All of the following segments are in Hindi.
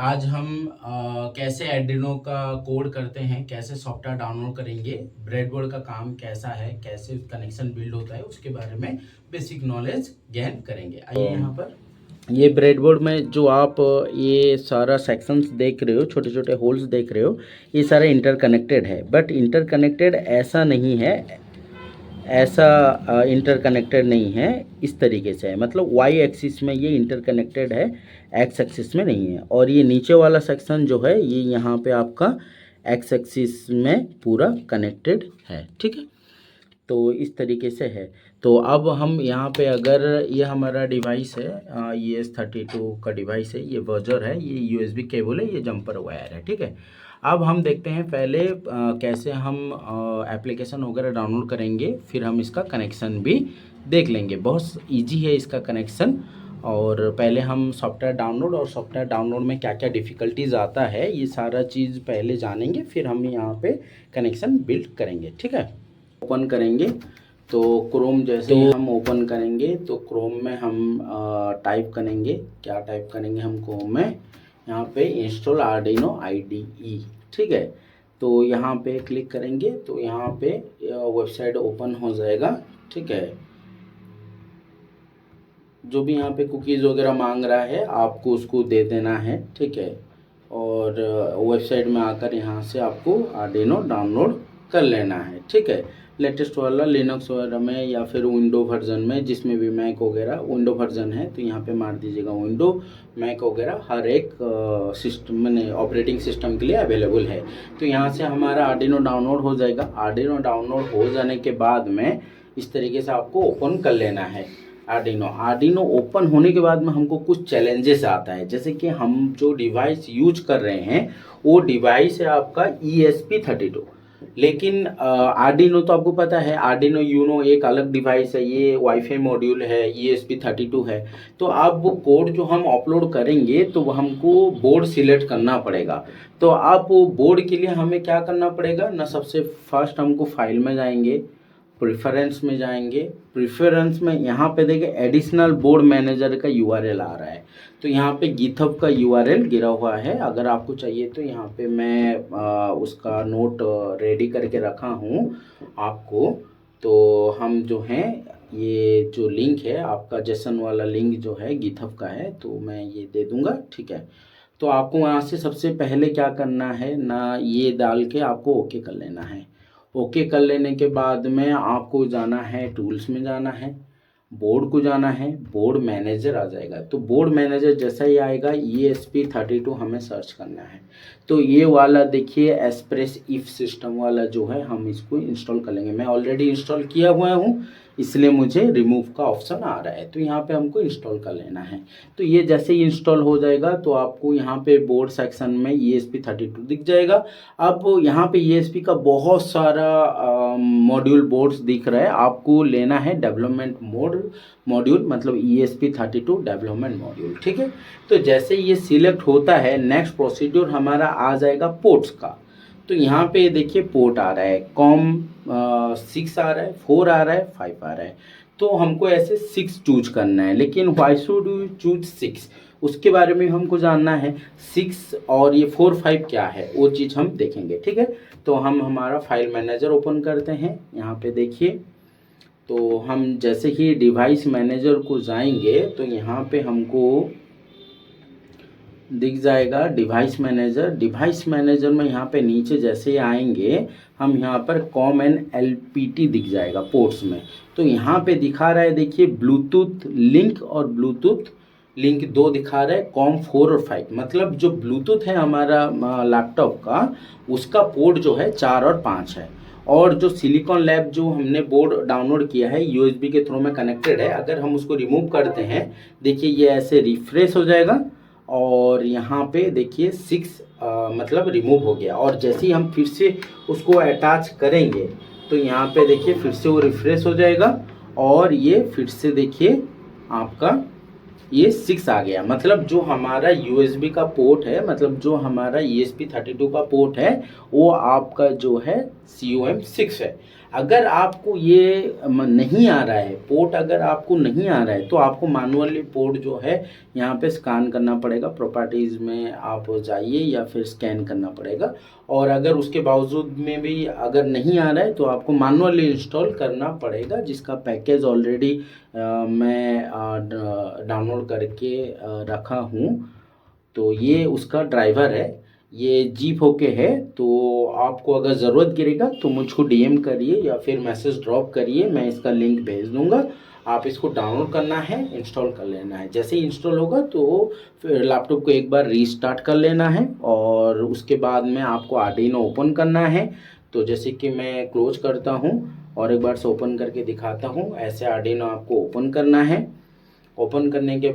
आज हम कैसे एर्डिनो का कोड करते हैं, कैसे सॉफ्टवेयर डाउनलोड करेंगे, ब्रेडबोर्ड का काम कैसा है, कैसे कनेक्शन बिल्ड होता है, उसके बारे में बेसिक नॉलेज गेन करेंगे। आइए यहाँ पर ये ब्रेडबोर्ड में जो आप ये सारा सेक्शंस देख रहे हो, छोटे छोटे होल्स देख रहे हो, ये सारा इंटरकनेक्टेड है। बट इंटरकनेक्टेड ऐसा नहीं है, ऐसा इंटरकनेक्टेड नहीं है, इस तरीके से है। मतलब वाई एक्सिस में ये इंटरकनेक्टेड है, एक्स एक्सिस में नहीं है। और ये नीचे वाला सेक्शन जो है ये यहाँ पे आपका एक्स एक्सिस में पूरा कनेक्टेड है, ठीक है। तो इस तरीके से है। तो अब हम यहाँ पे अगर ये हमारा डिवाइस है, ये ES32 का डिवाइस है, ये वर्जर है, ये USB केबल है, ये जंपर वायर है, ठीक है। अब हम देखते हैं पहले कैसे हम एप्लीकेशन वगैरह डाउनलोड करेंगे, फिर हम इसका कनेक्शन भी देख लेंगे। बहुत इजी है इसका कनेक्शन। और पहले हम सॉफ्टवेयर डाउनलोड और सॉफ्टवेयर डाउनलोड में क्या क्या डिफ़िकल्टीज आता है ये सारा चीज़ पहले जानेंगे, फिर हम यहाँ पे कनेक्शन बिल्ड करेंगे, ठीक है। ओपन करेंगे तो क्रोम जैसे ही हम ओपन करेंगे तो क्रोम में हम टाइप करेंगे, क्या टाइप करेंगे हम क्रोम में, यहाँ पे इंस्टॉल आर्डिनो IDE, ठीक है। तो यहाँ पे क्लिक करेंगे तो यहाँ पे वेबसाइट ओपन हो जाएगा, ठीक है। जो भी यहाँ पे कुकीज़ वगैरह मांग रहा है आपको उसको दे देना है, ठीक है। और वेबसाइट में आकर यहाँ से आपको आर्डिनो डाउनलोड कर लेना है, ठीक है। लेटेस्ट वाला लिनक्स वगैरह में या फिर विंडो वर्जन में, जिसमें भी मैक वगैरह विंडो वर्जन है तो यहाँ पे मार दीजिएगा विंडो, मैक वगैरह हर एक सिस्टम में ऑपरेटिंग सिस्टम के लिए अवेलेबल है। तो यहाँ से हमारा आर्डिनो डाउनलोड हो जाएगा। आर्डिनो डाउनलोड हो जाने के बाद में इस तरीके से आपको ओपन कर लेना है आर्डिनो ओपन होने के बाद में हमको कुछ चैलेंजेस आता है, जैसे कि हम जो डिवाइस यूज कर रहे हैं वो डिवाइस है आपका ESP32। लेकिन आर्डिनो तो आपको पता है, आर्डिनो यूनो एक अलग डिवाइस है, ये वाईफाई मॉड्यूल है, ESP32 है। तो अब वो कोड जो हम अपलोड करेंगे तो हमको बोर्ड सिलेक्ट करना पड़ेगा। तो आप बोर्ड के लिए हमें क्या करना पड़ेगा ना, सबसे फर्स्ट हमको फाइल में जाएंगे, प्रेफरेंस में जाएंगे, प्रेफरेंस में यहाँ पे देखिए एडिशनल बोर्ड मैनेजर का URL आ रहा है। तो यहाँ पे गिथहब का URL गिरा हुआ है, अगर आपको चाहिए तो यहाँ पे मैं उसका नोट रेडी करके रखा हूँ आपको। तो हम जो हैं ये जो लिंक है आपका जेसन वाला लिंक जो है गिथहब का है, तो मैं ये दे दूँगा, ठीक है। तो आपको वहाँ से सबसे पहले क्या करना है ना, ये डाल के आपको ओके कर लेना है। ओके कर लेने के बाद में आपको जाना है टूल्स में, जाना है बोर्ड को, जाना है बोर्ड मैनेजर आ जाएगा। तो बोर्ड मैनेजर जैसा ही आएगा ESP32 हमें सर्च करना है। तो ये वाला देखिए एक्सप्रेस इफ सिस्टम वाला जो है हम इसको इंस्टॉल कर लेंगे। मैं ऑलरेडी इंस्टॉल किया हुआ हूँ इसलिए मुझे रिमूव का ऑप्शन आ रहा है, तो यहाँ पे हमको इंस्टॉल कर लेना है। तो ये जैसे ही इंस्टॉल हो जाएगा तो आपको यहाँ पे बोर्ड सेक्शन में ESP32 दिख जाएगा। अब यहाँ पे ESP का बहुत सारा मॉड्यूल बोर्ड्स दिख रहा है, आपको लेना है डेवलपमेंट मॉड्यूल, मतलब ESP32 डेवलपमेंट मॉड्यूल, ठीक है। तो जैसे ये सिलेक्ट होता है नेक्स्ट प्रोसीड्यूर हमारा आ जाएगा पोर्ट्स का। तो यहाँ पे देखिए पोर्ट आ रहा है, कॉम 6 आ रहा है, 4 आ रहा है, 5 आ रहा है। तो हमको ऐसे 6 चूज करना है, लेकिन व्हाई शुड यू चूज 6 उसके बारे में हमको जानना है। 6 और ये 4 5 क्या है वो चीज़ हम देखेंगे, ठीक है। तो हम हमारा फाइल मैनेजर ओपन करते हैं, यहाँ पे देखिए। तो हम जैसे ही डिवाइस मैनेजर को जाएंगे तो यहाँ पे हमको दिख जाएगा डिवाइस मैनेजर। डिवाइस मैनेजर में यहाँ पे नीचे जैसे आएंगे हम यहाँ पर कॉम एंड LPT दिख जाएगा पोर्ट्स में। तो यहाँ पे दिखा रहा है देखिए ब्लूटूथ लिंक और ब्लूटूथ लिंक 2 दिखा रहा है, कॉम 4 और 5। मतलब जो ब्लूटूथ है हमारा लैपटॉप का उसका पोर्ट जो है 4 और 5 है। और जो सिलिकॉन लैब जो हमने बोर्ड डाउनलोड किया है USB के थ्रू में कनेक्टेड है, अगर हम उसको रिमूव करते हैं देखिए ये ऐसे रिफ्रेश हो जाएगा और यहाँ पे देखिए 6 मतलब रिमूव हो गया। और जैसे ही हम फिर से उसको अटैच करेंगे तो यहाँ पे देखिए फिर से वो रिफ्रेश हो जाएगा और ये फिर से देखिए आपका ये 6 आ गया। मतलब जो हमारा USB का पोर्ट है, मतलब जो हमारा ESP32 का पोर्ट है वो आपका जो है COM 6 है। अगर आपको ये नहीं आ रहा है पोर्ट, अगर आपको नहीं आ रहा है तो आपको मैनुअली पोर्ट जो है यहाँ पे स्कैन करना पड़ेगा, प्रॉपर्टीज़ में आप जाइए या फिर स्कैन करना पड़ेगा। और अगर उसके बावजूद में भी अगर नहीं आ रहा है तो आपको मैनुअली इंस्टॉल करना पड़ेगा, जिसका पैकेज ऑलरेडी मैं डाउनलोड करके रखा हूँ। तो ये उसका ड्राइवर है, ये जीप होके है। तो आपको अगर ज़रूरत गिरेगा तो मुझको डीएम करिए या फिर मैसेज ड्रॉप करिए, मैं इसका लिंक भेज दूंगा। आप इसको डाउनलोड करना है, इंस्टॉल कर लेना है। जैसे ही इंस्टॉल होगा तो फिर लैपटॉप को एक बार रीस्टार्ट कर लेना है और उसके बाद में आपको आर्डिनो ओपन करना है। तो जैसे कि मैं क्लोज करता हूँ और एक बार से ओपन करके दिखाता हूँ, ऐसे आर्डिनो आपको ओपन करना है। ओपन करने के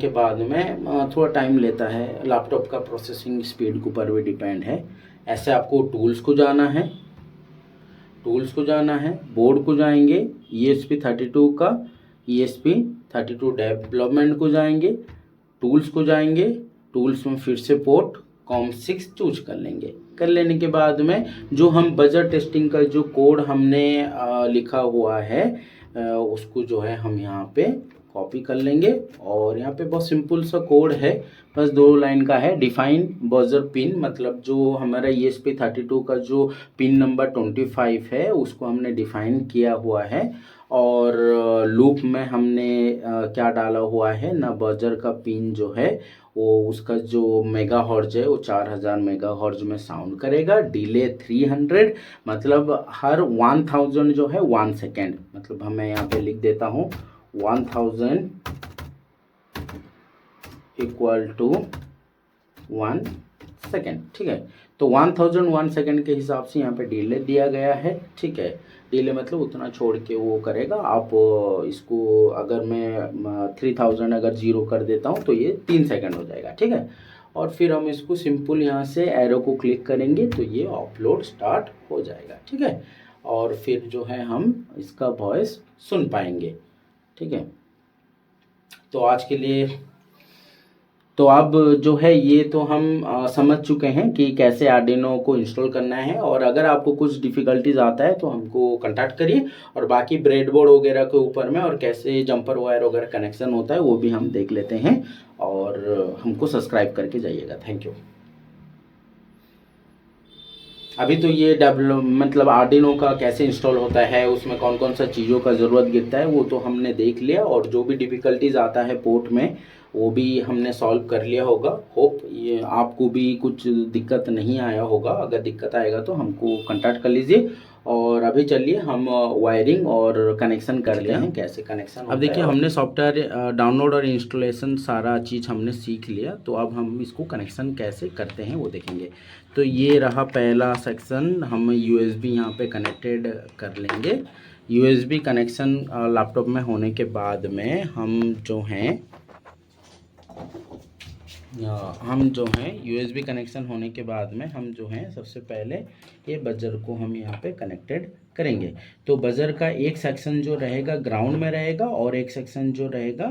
बाद में थोड़ा टाइम लेता है, लैपटॉप का प्रोसेसिंग स्पीड के ऊपर भी डिपेंड है। ऐसे आपको टूल्स को जाना है, बोर्ड को जाएंगे, ESP32 का ESP32 डेवलपमेंट को जाएंगे, टूल्स को जाएंगे, टूल्स में फिर से पोर्ट COM6 चूज कर लेंगे। कर लेने के बाद में जो हम बजर टेस्टिंग का जो कोड हमने लिखा हुआ है उसको जो है हम यहाँ पे कॉपी कर लेंगे। और यहाँ पे बहुत सिंपल सा कोड है, बस 2 लाइन का है। डिफाइन बजर पिन, मतलब जो हमारा ESP32 का जो पिन नंबर 25 है उसको हमने डिफाइन किया हुआ है। और लूप में हमने क्या डाला हुआ है ना, बजर का पिन जो है वो उसका जो मेगा हर्ज है वो 4000 मेगा हर्ज में साउंड करेगा। डिले 300, मतलब हर 1000 जो है 1 सेकेंड, मतलब हमें यहाँ पे लिख देता हूँ 1000 इक्वल टू 1 सेकेंड। ठीक है, तो 1000 1 सेकेंड के हिसाब से यहाँ पे डिले दिया गया है। ठीक है, डिले मतलब उतना छोड़ के वो करेगा। आप इसको अगर मैं 3000 अगर 0 कर देता हूँ तो ये 3 सेकेंड हो जाएगा। ठीक है, और फिर हम इसको सिंपल यहाँ से एरो को क्लिक करेंगे तो ये अपलोड स्टार्ट हो जाएगा। ठीक है, और फिर जो है हम इसका वॉइस सुन पाएंगे। ठीक है, तो आज के लिए तो अब जो है ये तो हम समझ चुके हैं कि कैसे आर्डिनो को इंस्टॉल करना है। और अगर आपको कुछ डिफ़िकल्टीज आता है तो हमको कांटेक्ट करिए। और बाकी ब्रेडबोर्ड वगैरह के ऊपर में और कैसे जंपर वायर वगैरह कनेक्शन होता है वो भी हम देख लेते हैं। और हमको सब्सक्राइब करके जाइएगा। Thank you. अभी तो ये डेवलप मतलब आर्डिनो का कैसे इंस्टॉल होता है, उसमें कौन कौन सा चीज़ों का ज़रूरत गिरता है वो तो हमने देख लिया। और जो भी डिफ़िकल्टीज आता है पोर्ट में वो भी हमने सॉल्व कर लिया होगा। होप ये आपको भी कुछ दिक्कत नहीं आया होगा। अगर दिक्कत आएगा तो हमको कांटेक्ट कर लीजिए। और अभी चलिए हम वायरिंग और कनेक्शन करते हैं, कैसे कनेक्शन। अब देखिए हमने सॉफ्टवेयर डाउनलोड और इंस्टॉलेशन सारा चीज़ हमने सीख लिया। तो अब हम इसको कनेक्शन कैसे करते हैं वो देखेंगे। तो ये रहा पहला सेक्शन, हम USB यहाँ पे कनेक्टेड कर लेंगे। USB कनेक्शन लैपटॉप में होने के बाद में हम जो हैं USB कनेक्शन होने के बाद में हम जो हैं सबसे पहले ये बजर को हम यहाँ पे कनेक्टेड करेंगे। तो बजर का एक सेक्शन जो रहेगा ग्राउंड में रहेगा और एक सेक्शन जो रहेगा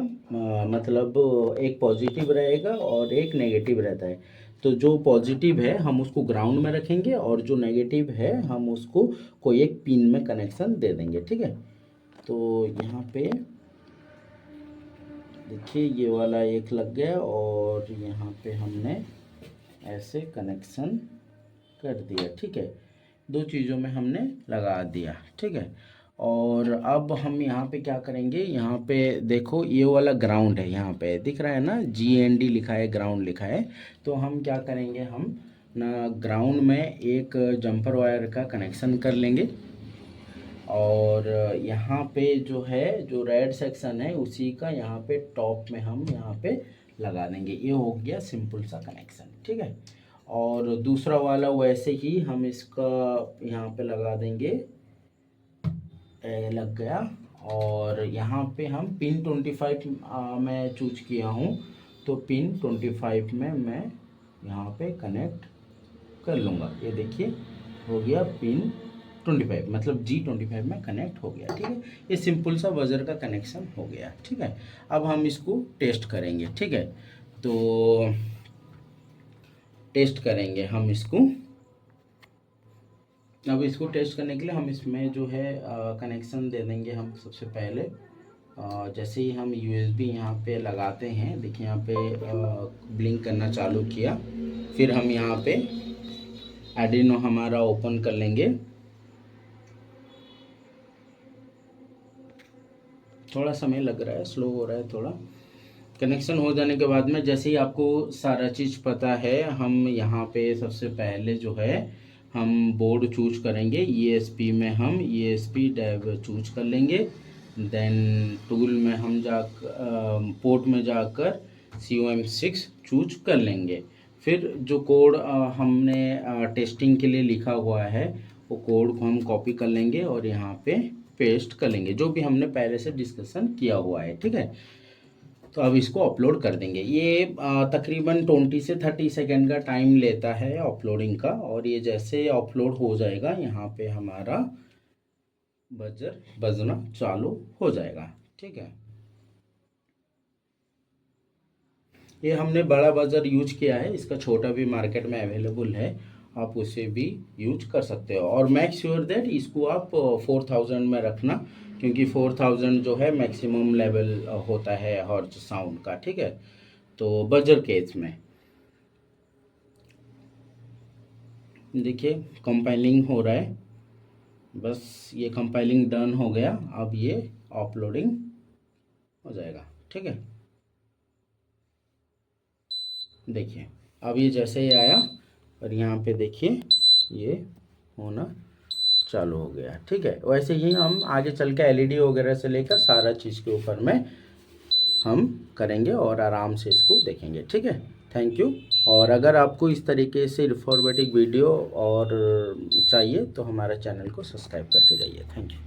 मतलब एक पॉजिटिव रहेगा और एक नेगेटिव रहता है। तो जो पॉजिटिव है हम उसको ग्राउंड में रखेंगे और जो नेगेटिव है हम उसको कोई एक पिन में कनेक्शन दे देंगे। ठीक है, तो यहाँ पे देखिए ये वाला एक लग गया और यहाँ पे हमने ऐसे कनेक्शन कर दिया। ठीक है, 2 चीज़ों में हमने लगा दिया। ठीक है, और अब हम यहाँ पे क्या करेंगे, यहाँ पे देखो ये वाला ग्राउंड है, यहाँ पे दिख रहा है ना GND लिखा है, ग्राउंड लिखा है। तो हम क्या करेंगे, हम ना ग्राउंड में एक जंपर वायर का कनेक्शन कर लेंगे। और यहाँ पे जो है जो रेड सेक्शन है उसी का यहाँ पे टॉप में हम यहाँ पे लगा देंगे। ये हो गया सिंपल सा कनेक्शन। ठीक है, और दूसरा वाला वैसे ही हम इसका यहाँ पे लगा देंगे, लग गया। और यहाँ पे हम पिन 25 मैं चूज किया हूँ, तो पिन 25 में मैं यहाँ पे कनेक्ट कर लूँगा। ये देखिए हो गया पिन 25, मतलब G25 में कनेक्ट हो गया। ठीक है, ये सिंपल सा बजर का कनेक्शन हो गया। ठीक है, अब हम इसको टेस्ट करेंगे। ठीक है, तो टेस्ट करेंगे हम इसको। अब इसको टेस्ट करने के लिए हम इसमें जो है कनेक्शन दे देंगे हम सबसे पहले। जैसे ही हम USB यहाँ पे लगाते हैं, देखिए यहाँ पे ब्लिंक करना चालू किया। फिर हम यहाँ पे आर्डिनो हमारा ओपन कर लेंगे। थोड़ा समय लग रहा है, स्लो हो रहा है थोड़ा। कनेक्शन हो जाने के बाद में जैसे ही आपको सारा चीज़ पता है, हम यहाँ पे सबसे पहले जो है हम बोर्ड चूज करेंगे। ESP में हम ESP डैब चूज कर लेंगे। देन टूल में हम पोर्ट में जाकर COM6 चूज कर लेंगे। फिर जो कोड हमने टेस्टिंग के लिए लिखा हुआ है, वो कोड को हम कॉपी कर लेंगे और यहाँ पे पेस्ट कर लेंगे, जो भी हमने पहले से डिस्कशन किया हुआ है, ठीक है। तो अब इसको अपलोड कर देंगे। ये तकरीबन 20 से 30 सेकेंड का टाइम लेता है अपलोडिंग का। और ये जैसे अपलोड हो जाएगा, यहाँ पे हमारा बजर बजना चालू हो जाएगा, ठीक है। ये हमने बड़ा बजर यूज किया है, इसका छोटा भी मार्केट में अवेलेबल है, आप उसे भी यूज कर सकते हो। और मेक श्योर दैट इसको आप 4000 में रखना, क्योंकि 4000 जो है मैक्सिमम लेवल होता है हर्ट्ज साउंड का, ठीक है। तो बजर केस में देखिए कंपाइलिंग हो रहा है, बस ये कंपाइलिंग डन हो गया। अब ये अपलोडिंग हो जाएगा, ठीक है। देखिए अब ये जैसे ही आया और यहाँ पे देखिए ये होना चालू हो गया, ठीक है। वैसे ही हम आगे चल के LED वगैरह से लेकर सारा चीज़ के ऊपर में हम करेंगे और आराम से इसको देखेंगे, ठीक है। Thank you. और अगर आपको इस तरीके से इन्फॉर्मेटिव वीडियो और चाहिए तो हमारे चैनल को सब्सक्राइब करके जाइए। Thank you.